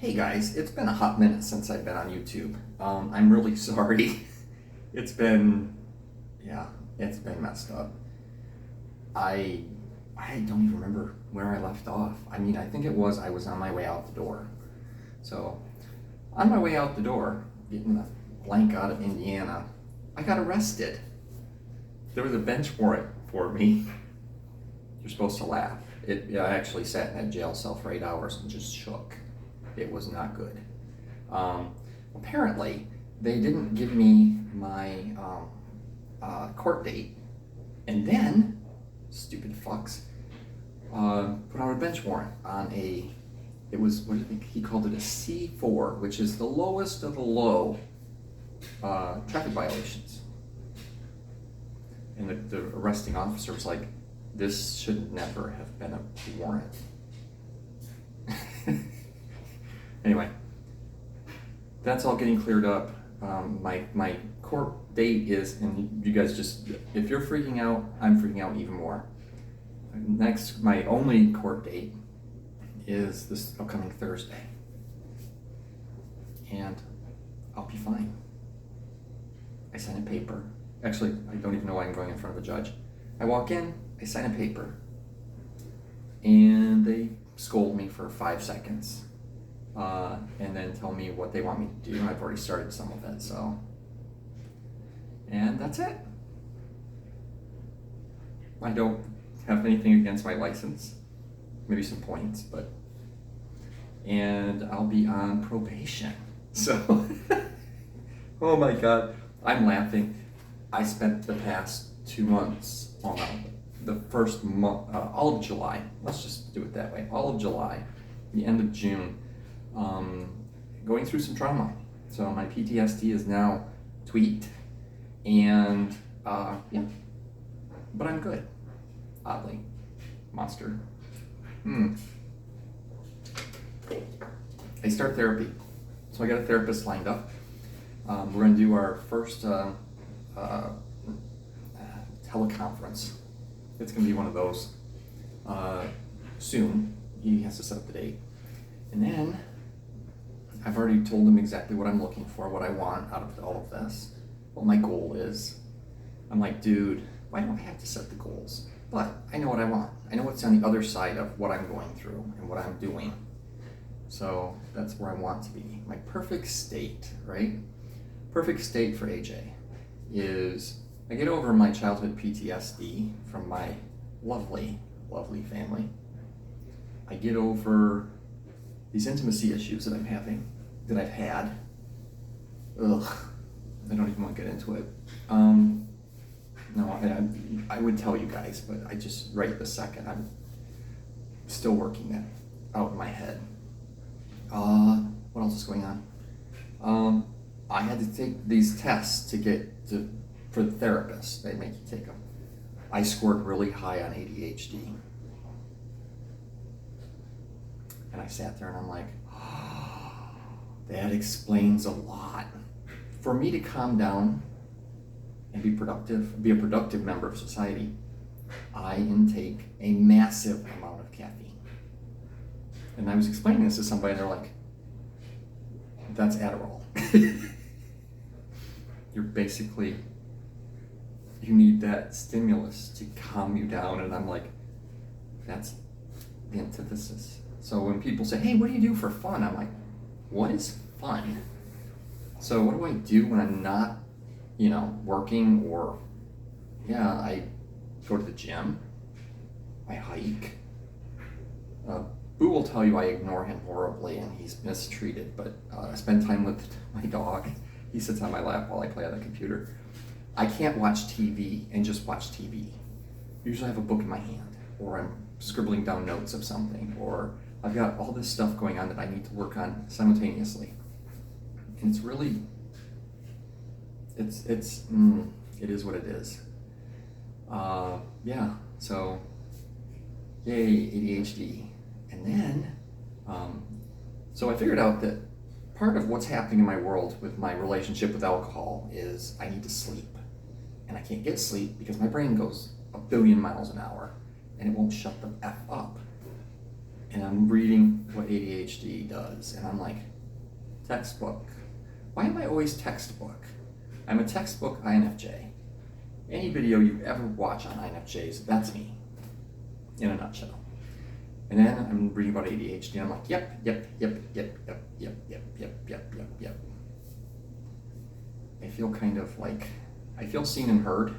Hey guys, it's been a hot minute since I've been on YouTube. I'm really sorry. It's been, yeah, it's been messed up. I I don't even remember where I left off. I mean, I think I was on my way out the door. So, on my way out the door, getting the blank out of Indiana, I got arrested. There was a bench warrant for me. You're supposed to laugh. I actually sat in that jail cell for 8 hours and just shook. It was not good. Apparently, they didn't give me my court date, and then, stupid fucks, put out a bench warrant on it was, what do you think? He called it a C4, which is the lowest of the low traffic violations. And the arresting officer was like, this should never have been a warrant. Anyway, that's all getting cleared up. My court date is, and you guys just, if you're freaking out, I'm freaking out even more. Next, my only court date is this upcoming Thursday. And I'll be fine. I sign a paper. Actually, I don't even know why I'm going in front of a judge. I walk in, I sign a paper, and they scold me for 5 seconds. And then tell me what they want me to do. I've already started some of it, so. And that's it. I don't have anything against my license. Maybe some points, but. And I'll be on probation. So, oh my God, I'm laughing. I spent the past 2 months, the first month, all of July, let's just do it that way, all of July, the end of June, going through some trauma. So my PTSD is now tweaked, and yeah, but I'm good, oddly. Monster. I start therapy, so I got a therapist lined up. We're going to do our first teleconference. It's going to be one of those soon. He has to set up the date. And then I've already told him exactly what I'm looking for, what I want out of all of this, what my goal is. I'm like, dude, why don't I have to set the goals? But I know what I want. I know what's on the other side of what I'm going through and what I'm doing. So that's where I want to be. My perfect state, right? Perfect state for AJ is I get over my childhood PTSD from my lovely, lovely family. I get over these intimacy issues that I'm having, that I've had. Ugh, I don't even want to get into it. No, I would tell you guys, but I just, right this second, I'm still working that out in my head. What else is going on? I had to take these tests for the therapist. They make you take them. I scored really high on ADHD. And I sat there and I'm like, oh, that explains a lot. For me to calm down and be a productive member of society, I intake a massive amount of caffeine. And I was explaining this to somebody, and they're like, that's Adderall. You need that stimulus to calm you down. And I'm like, that's the antithesis. So when people say, hey, what do you do for fun? I'm like, what is fun? So what do I do when I'm not, working? Or, I go to the gym. I hike. Boo will tell you I ignore him horribly and he's mistreated, but I spend time with my dog. He sits on my lap while I play on the computer. I can't watch TV and just watch TV. Usually I have a book in my hand, or I'm scribbling down notes of something, or I've got all this stuff going on that I need to work on simultaneously. And it's really, it is what it is. So, yay, ADHD. And then, so I figured out that part of what's happening in my world with my relationship with alcohol is I need to sleep. And I can't get sleep because my brain goes 1 billion miles an hour and it won't shut the F up. and I'm reading what ADHD does, and I'm like, textbook. Why am I always textbook? I'm a textbook INFJ. Any video you ever watch on INFJs, that's me, in a nutshell. And then I'm reading about ADHD, and I'm like, yep. I feel kind of like, I feel seen and heard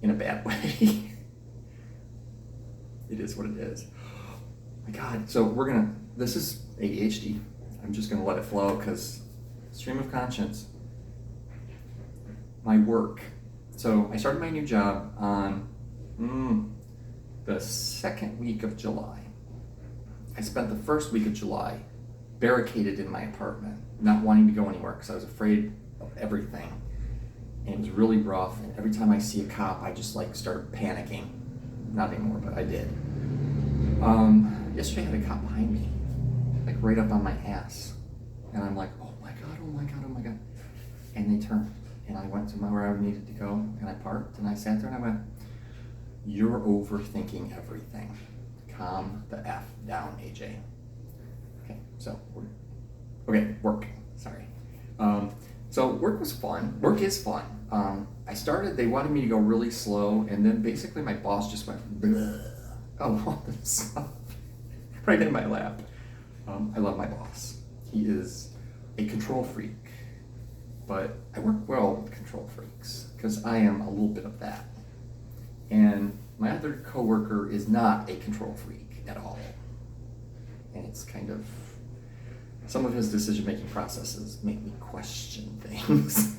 in a bad way. It is what it is. Oh my God. So this is ADHD. I'm just gonna let it flow because stream of conscience. My work. So I started my new job on the second week of July. I spent the first week of July barricaded in my apartment, not wanting to go anywhere because I was afraid of everything. And it was really rough, and every time I see a cop, I just like start panicking. Not anymore, but I did. Yesterday I had a cop behind me, like right up on my ass. And I'm like, oh my God. And they turned, and I went to where I needed to go, and I parked, and I sat there, and I went, you're overthinking everything. Calm the F down, AJ. Okay, so, work, sorry. So work was fun. Work is fun. They wanted me to go really slow, and then basically my boss just went, all this stuff right in my lap. I love my boss. He is a control freak, but I work well with control freaks because I am a little bit of that. And my other coworker is not a control freak at all. And it's kind of, some of his decision-making processes make me question things.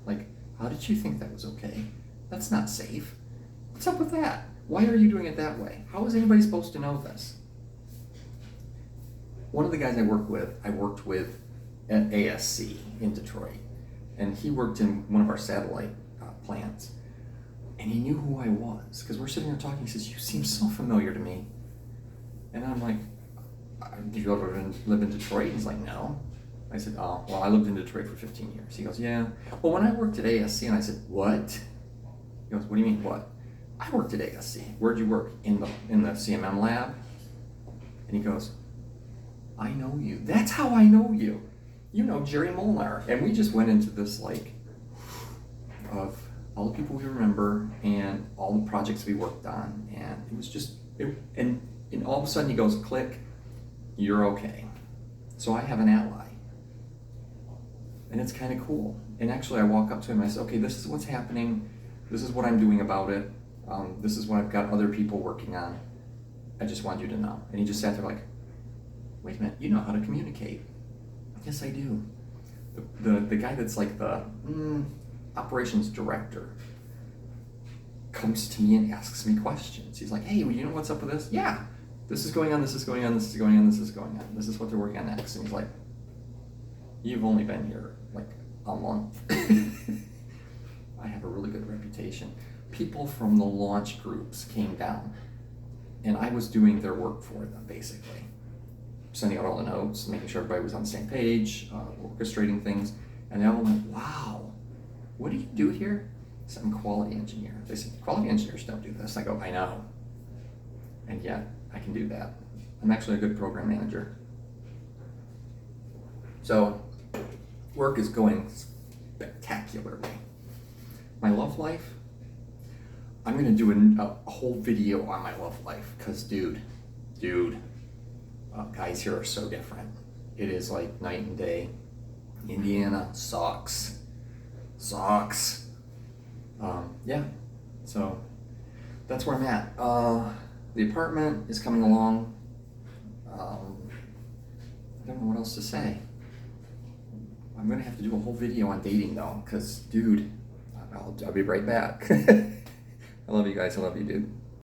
Like, how did you think that was okay? That's not safe. What's up with that? Why are you doing it that way? How is anybody supposed to know this? One of the guys I worked with at ASC in Detroit, and he worked in one of our satellite plants, and he knew who I was, because we're sitting there talking. He says, you seem so familiar to me. And I'm like, did you ever live in Detroit? He's like, no. I said, oh, well, I lived in Detroit for 15 years. He goes, yeah. Well, when I worked at ASC, and I said, what? He goes, what do you mean, what? I worked at ASC. Where'd you work? In the CMM lab? And he goes, I know you. That's how I know you. You know Jerry Molnar. And we just went into this, like, of all the people we remember and all the projects we worked on. And it was just, and all of a sudden he goes, click, you're okay. So I have an ally. And it's kind of cool. And actually I walk up to him and I say, okay, this is what's happening. This is what I'm doing about it. This is what I've got other people working on. I just want you to know. And he just sat there like, wait a minute, you know how to communicate. Yes, I do. The guy that's like the operations director comes to me and asks me questions. He's like, hey, well, you know what's up with this? Yeah, this is going on, this is going on, this is going on, this is going on. This is what they're working on next. And he's like, you've only been here like a month. I have a really good reputation. People from the launch groups came down, and I was doing their work for them, basically. Sending out all the notes, making sure everybody was on the same page, orchestrating things. And they all went, wow, what do you do here? I said, I'm a quality engineer. They said, quality engineers don't do this. I go, I know. And yet, I can do that. I'm actually a good program manager. So, work is going spectacularly. My love life, I'm gonna do a whole video on my love life, because dude, guys here are so different. It is like night and day. Indiana sucks. Yeah, so that's where I'm at. The apartment is coming along. I don't know what else to say. I'm gonna have to do a whole video on dating though, because dude, I'll be right back. I love you guys. I love you, dude.